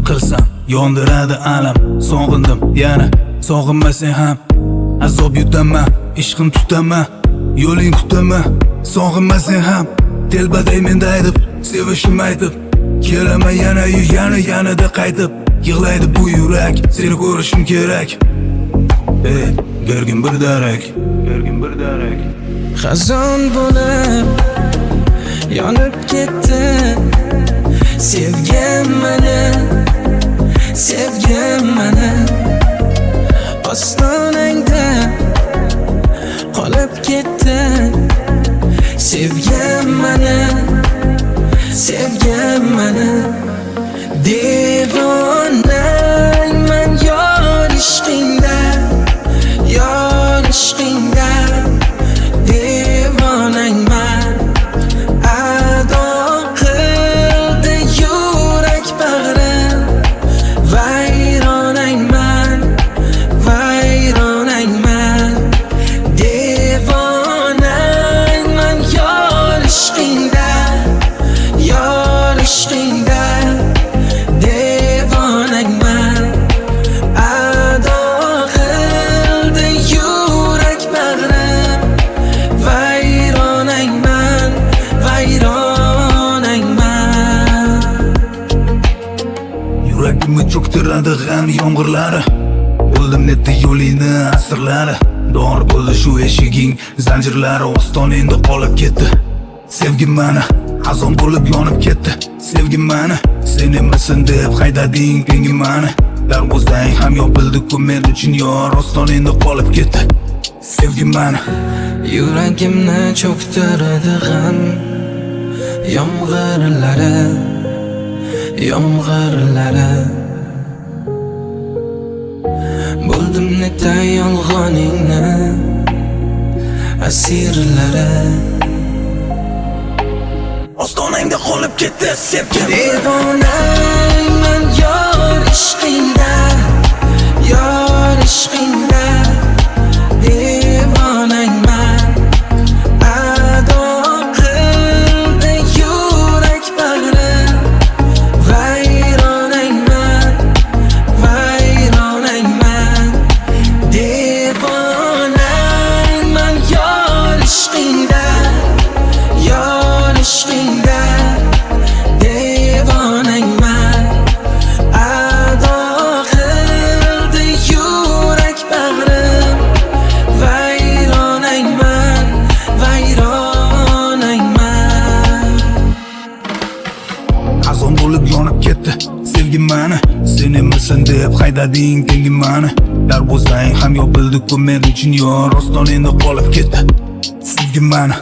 qilsam yondiradi alam. Sog'indim yana, sog'inma sen ham. Azob yutaman, ishqim tutaman, yo'ling kutaman. Sog'inma sen ham, telbaday menda aytib, sevishim aytib, kelaman yanada qaytib. Yig'laydi bu yurak, seni ko'rishim kerak. Bergin bir darak. Xazon bo'lib yonib ketdi. Sevgim meni ostonangda qolib ketdi. Sevgim meni devonayman yor ishqingda, devonayman. Ado qildi yurak bag'rim, vayronayman. Devonayman yor ishqingda, devonayman. Ado qildi yurak bag'rim, vayronayman. Yurakimni cho'ktiradi g'am yomg'irlari. Bo'ldim netda yo'lingni asrlari. Dor bo'ldi shu eshiging zanjirlari, ostoningda qolib ketdi. Sevgim meni xazon bo'lib yonib ketdi. Sevgim meni sen emassan deb haydading tengim meni. Darvozang ham yopildi-ku men uchun yor, ostoningda qolib ketdi. Sevgim meni yuragimni cho'ktiradi g'am yomg'irlari. Bo'ldim netda yolg'oningni asirlari. ostonangda qolib ketdi sevgim. Devonayman yor ishqingda, devonayman. Ado qildi yurak bag'rim, vayronayman. Devonayman yor ishqingda, devonayman. Ado qildi yurak bag'rim, vayronayman. Xazon bo'lib yonib ketdi sevgim meni, sen emassan deb haydading tengim meni. Darvozang ham yopildi-ku men uchun yor, ostoningda qolib ketdi. Sevgim meni